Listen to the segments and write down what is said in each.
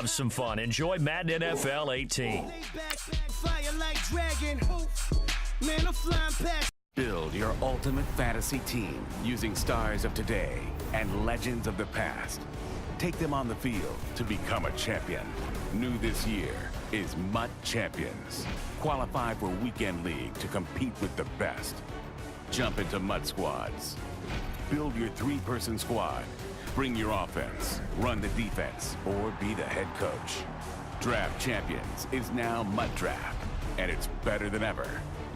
Have some fun. Enjoy Madden NFL 18. Build your ultimate fantasy team using stars of today and legends of the past. Take them on the field to become a champion. New this year is MUT Champions. Qualify for Weekend League to compete with the best. Jump into MUT Squads. Build your 3-person squad. Bring your offense, run the defense, or be the head coach. Draft Champions is now MUT Draft, and it's better than ever.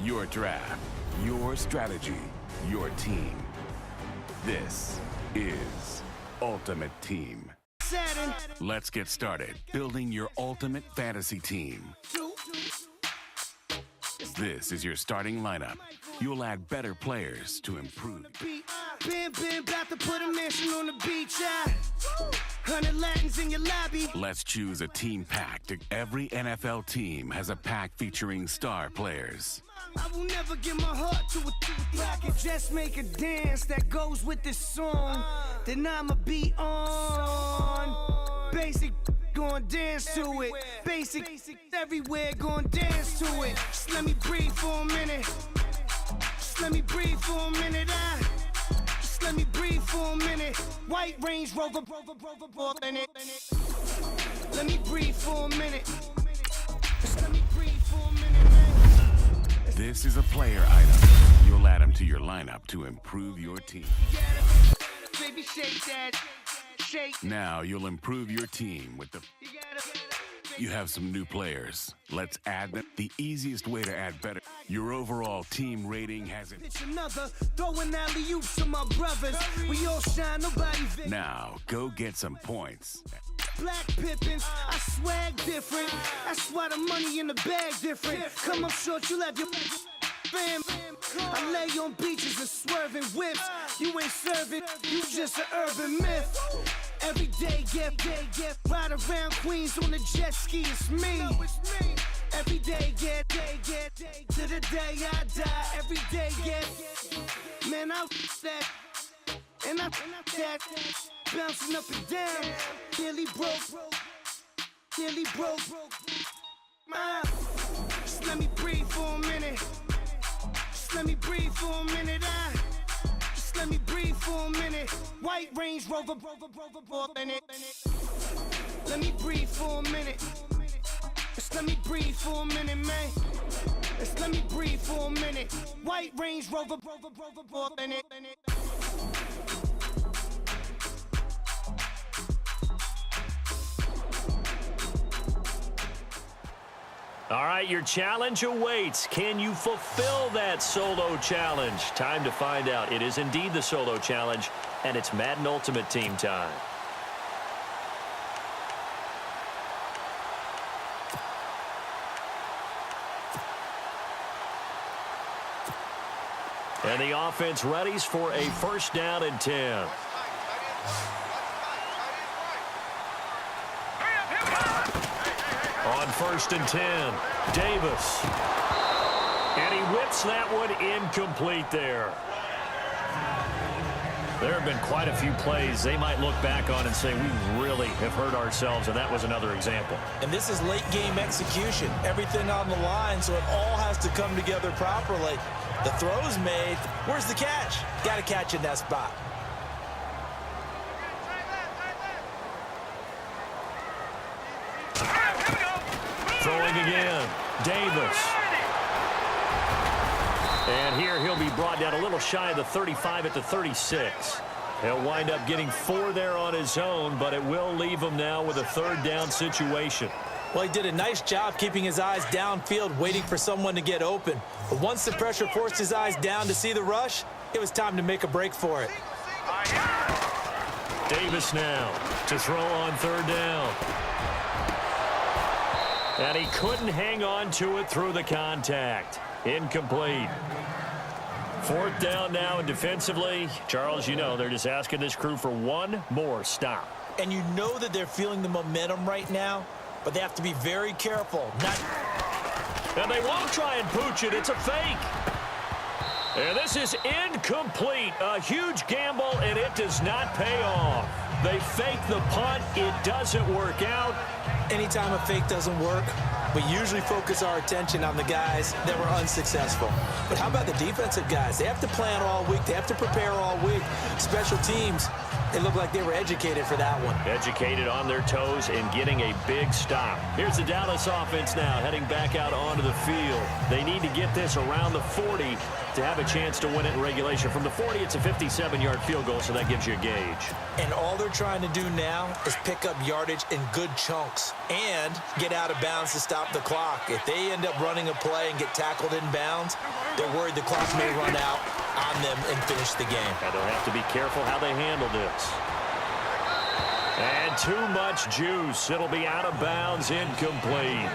Your draft, your strategy, your team. This is Ultimate Team. Let's get started building your ultimate fantasy team. This is your starting lineup. You'll add better players to improve. About to put a mansion on the beach. 100 Latins in your lobby. Let's choose a team pack. Every NFL team has a pack featuring star players. I will never give my heart to a rocket. Just make a dance that goes with this song. Then I'ma be on. Basic, gon' dance to it. Basic, everywhere, gon' dance to it. Just let me breathe for a minute. Just let me breathe for a minute. Just let me breathe for a minute. White Range Rover, in it. Let me breathe for a minute. Just let me breathe for a minute, man. This is a player item. You'll add them to your lineup to improve your team. Baby, shake that. Shake. Now you'll improve your team with the... You have some new players. Let's add them. The easiest way to add better. Your overall team rating has it. Another throwing alley-oops to my brothers. We all shine, nobody. Now go get some points. Black Pippins, I swag different. That's why the money in the bag different. Come up short, you have your fam. I lay on beaches and swerving whips. You ain't serving, you just an urban myth. Every day, get, ride around Queens on a jet ski, it's me. Every day, get, to the day I die. Every day, get, man, I that, and I that, bouncing up and down. Nearly broke. Just let me breathe for a minute. Just let me breathe for a minute. Just let me breathe for a minute. White Range Rover, in it. Let me breathe for a minute. Just let me breathe for a minute, man. Just let me breathe for a minute. White Range Rover, in it. All right, your challenge awaits. Can you fulfill that solo challenge? Time to find out. It is indeed the solo challenge, and it's Madden Ultimate Team time. And the offense readies for a 1st down and 10. On 1st and 10, Davis. And he whips that one incomplete there. There have been quite a few plays they might look back on and say, we really have hurt ourselves, and that was another example. And this is late-game execution. Everything on the line, so it all has to come together properly. The throw's made. Where's the catch? Got to catch in that spot. Throwing again, Davis. And here he'll be brought down a little shy of the 35 at the 36. He'll wind up getting 4 there on his own, but it will leave him now with a 3rd down situation. Well, he did a nice job keeping his eyes downfield, waiting for someone to get open. But once the pressure forced his eyes down to see the rush, it was time to make a break for it. Davis now to throw on 3rd down. And he couldn't hang on to it through the contact. Incomplete. 4th down now, and defensively, Charles, you know, they're just asking this crew for one more stop. And you know that they're feeling the momentum right now, but they have to be very careful. And they won't try and pooch it. It's a fake. And this is incomplete. A huge gamble, and it does not pay off. They fake the punt. It doesn't work out. Anytime a fake doesn't work, we usually focus our attention on the guys that were unsuccessful. But how about the defensive guys? They have to plan all week. They have to prepare all week. Special teams, it looked like they were educated for that one. Educated on their toes and getting a big stop. Here's the Dallas offense now heading back out onto the field. They need to get this around the 40 to have a chance to win it in regulation. From the 40, it's a 57-yard field goal, so that gives you a gauge. And all they're trying to do now is pick up yardage in good chunks and get out of bounds to stop the clock. If they end up running a play and get tackled in bounds, they're worried the clock may run out on them and finish the game. And they'll have to be careful how they handle this. And too much juice. It'll be out of bounds, incomplete.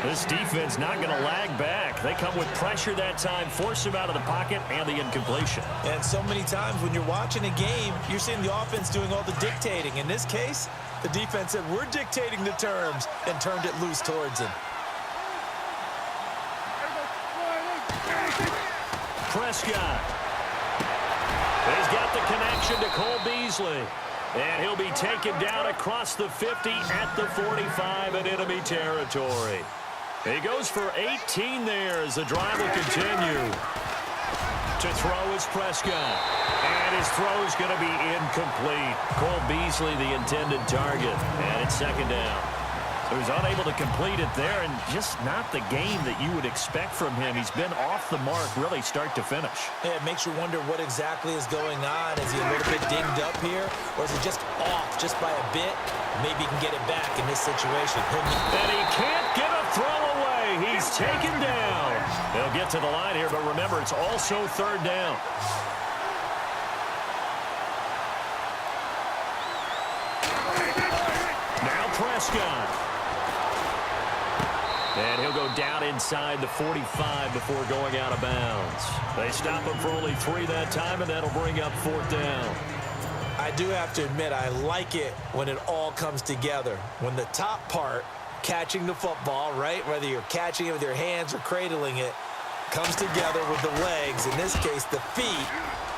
This defense not going to lag back. They come with pressure that time, force him out of the pocket, and the incompletion. And so many times when you're watching a game, you're seeing the offense doing all the dictating. In this case, the defense said, we're dictating the terms, and turned it loose towards him. Prescott. He's got the connection to Cole Beasley. And he'll be taken down across the 50 at the 45 in enemy territory. He goes for 18 there as the drive will continue. To throw is Prescott. And his throw is going to be incomplete. Cole Beasley, the intended target. And it's second down. He was unable to complete it there, and just not the game that you would expect from him. He's been off the mark really start to finish. Yeah, it makes you wonder what exactly is going on. Is he a little bit dinged up here, or is it just off just by a bit? Maybe he can get it back in this situation. And he can't get a throw away. He's taken down. They'll get to the line here, but remember, it's also third down. Now Prescott. And he'll go down inside the 45 before going out of bounds. They stop him for only 3 that time, and that'll bring up fourth down. I do have to admit, I like it when it all comes together. When the top part, catching the football, right, whether you're catching it with your hands or cradling it, comes together with the legs, in this case the feet,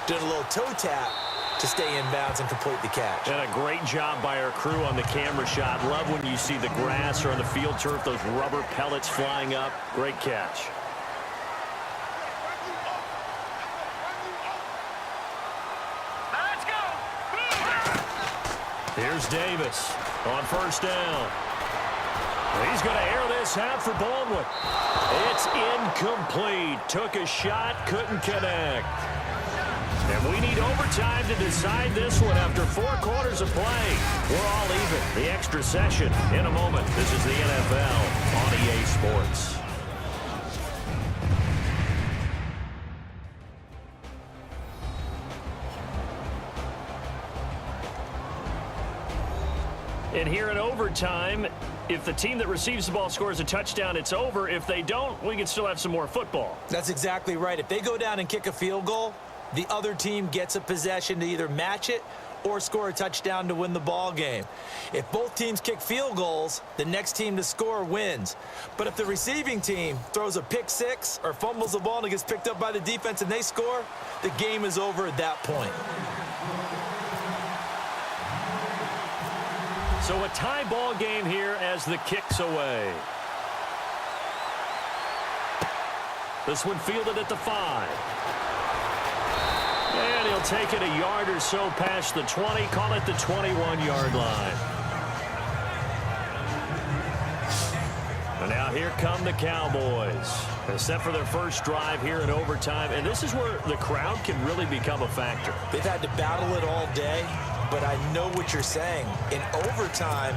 doing a little toe tap to stay in bounds and complete the catch. And a great job by our crew on the camera shot. Love when you see the grass or on the field turf, those rubber pellets flying up. Great catch. Let's go. Here's Davis on first down. He's going to air this out for Baldwin. It's incomplete. Took a shot, couldn't connect. And we need overtime to decide this one after 4 quarters of play. We're all even. The extra session in a moment. This is the NFL on EA Sports. And here in overtime, if the team that receives the ball scores a touchdown, it's over. If they don't, we can still have some more football. That's exactly right. If they go down and kick a field goal, the other team gets a possession to either match it or score a touchdown to win the ball game. If both teams kick field goals, the next team to score wins. But if the receiving team throws a pick six or fumbles the ball and it gets picked up by the defense and they score, the game is over at that point. So a tie ball game here as the kick's away. This one fielded at the 5. And he'll take it a yard or so past the 20, call it the 21-yard line. And now here come the Cowboys. They're set for their first drive here in overtime, and this is where the crowd can really become a factor. They've had to battle it all day, but I know what you're saying. In overtime,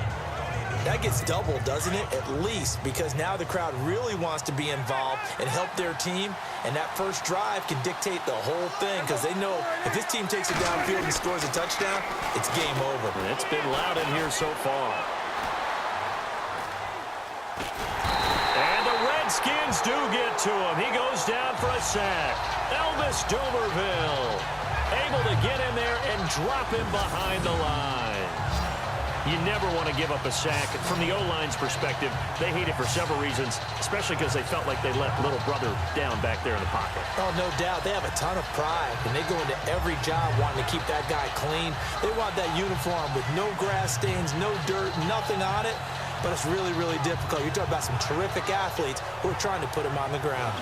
that gets doubled, doesn't it? At least, because now the crowd really wants to be involved and help their team, and that first drive can dictate the whole thing because they know if this team takes it downfield and scores a touchdown, it's game over. And it's been loud in here so far. And the Redskins do get to him. He goes down for a sack. Elvis Dumerville able to get in there and drop him behind the line. You never want to give up a sack. From the O-line's perspective, they hate it for several reasons, especially because they felt like they let little brother down back there in the pocket. Oh, no doubt. They have a ton of pride, and they go into every job wanting to keep that guy clean. They want that uniform with no grass stains, no dirt, nothing on it. but it's really, really difficult. You're talking about some terrific athletes who are trying to put him on the ground.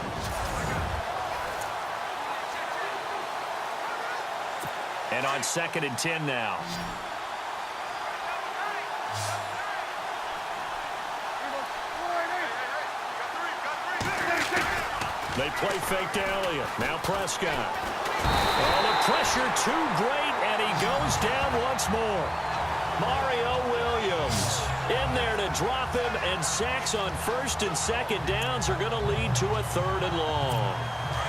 And on 2nd and 10 now. They play fake to Elliott. Now Prescott. Oh, the pressure too great, and he goes down once more. Mario Williams in there to drop him, and sacks on 1st and 2nd downs are going to lead to a 3rd and long.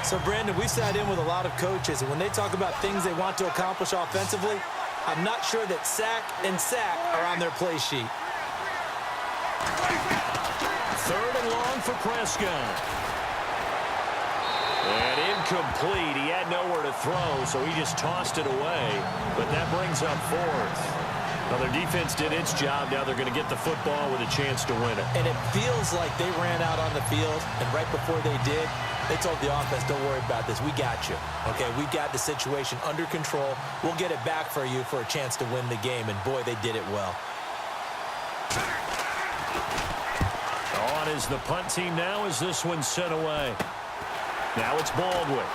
So, Brandon, we sat in with a lot of coaches, and when they talk about things they want to accomplish offensively, I'm not sure that sack and sack are on their play sheet. 3rd and long for Prescott. And incomplete. He had nowhere to throw, so he just tossed it away. But that brings up 4th. Well, their defense did its job. Now they're going to get the football with a chance to win it. And it feels like they ran out on the field, and right before they did, they told the offense, don't worry about this. We got you. Okay, we got the situation under control. We'll get it back for you for a chance to win the game. And, boy, they did it well. On is the punt team now as this one's sent away. Now it's Baldwin.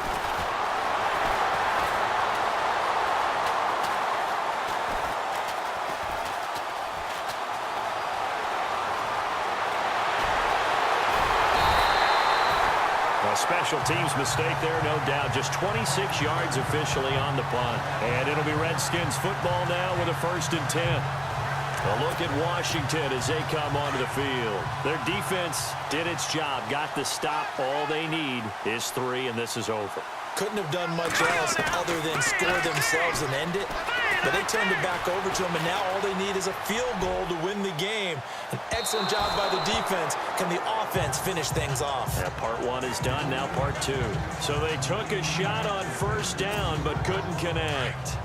A special teams mistake there, no doubt. Just 26 yards officially on the punt. And it'll be Redskins football now with a 1st and 10. A look at Washington as they come onto the field. Their defense did its job, got the stop. All they need is 3, and this is over. Couldn't have done much else other than score themselves and end it. But they turned it back over to them, and now all they need is a field goal to win the game. An excellent job by the defense. Can the offense finish things off? Yeah, part 1 is done, now part 2. So they took a shot on 1st down, but couldn't connect.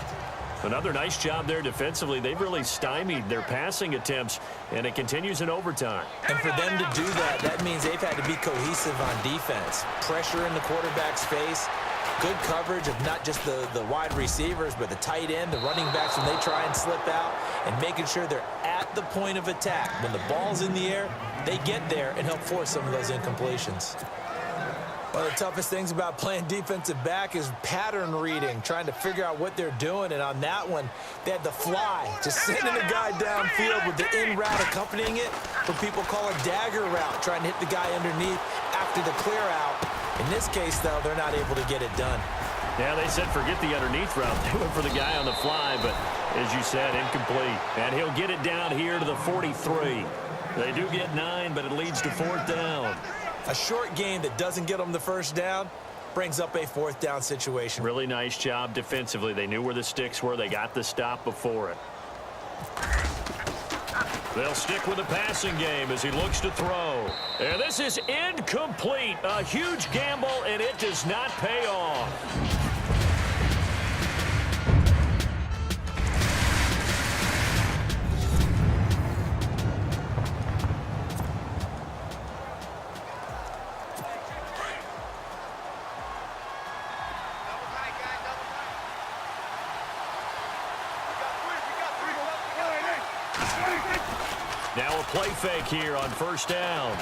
Another nice job there defensively. They've really stymied their passing attempts, and it continues in overtime. And for them to do that, that means they've had to be cohesive on defense. Pressure in the quarterback's face, good coverage of not just the wide receivers, but the tight end, the running backs when they try and slip out, and making sure they're at the point of attack. When the ball's in the air, they get there and help force some of those incompletions. One of the toughest things about playing defensive back is pattern reading, trying to figure out what they're doing. And on that one, they had the fly, just sending a guy downfield with the in route accompanying it. What people call a dagger route, trying to hit the guy underneath after the clear out. In this case, though, they're not able to get it done. Yeah, they said forget the underneath route. They went for the guy on the fly, but as you said, incomplete. And he'll get it down here to the 43. They do get 9, but it leads to 4th down. A short game that doesn't get them the 1st down brings up a 4th down situation. Really nice job defensively. They knew where the sticks were. They got the stop before it. They'll stick with the passing game as he looks to throw. And this is incomplete. A huge gamble, and it does not pay off. Now a play fake here on 1st down.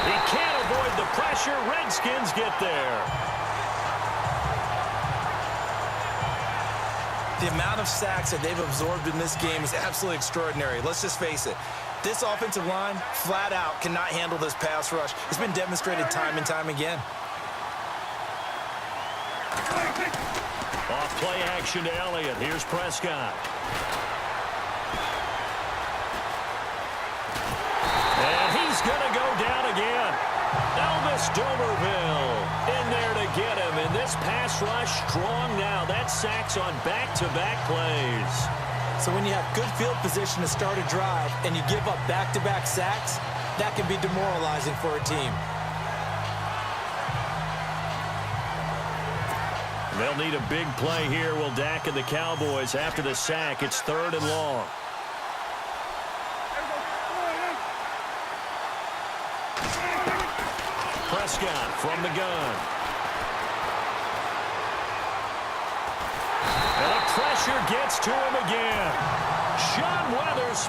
He can't avoid the pressure. Redskins get there. The amount of sacks that they've absorbed in this game is absolutely extraordinary. Let's just face it. This offensive line, flat out, cannot handle this pass rush. It's been demonstrated time and time again. Off play action to Elliott. Here's Prescott. And he's going to go down again. Elvis Domerville in there to get him. And this pass rush strong now. That's sacks on back-to-back plays. So when you have good field position to start a drive and you give up back-to-back sacks, that can be demoralizing for a team. They'll need a big play here, will Dak and the Cowboys after the sack. It's 3rd and long. Prescott from the gun. And the pressure gets to him again. Sean Weathers.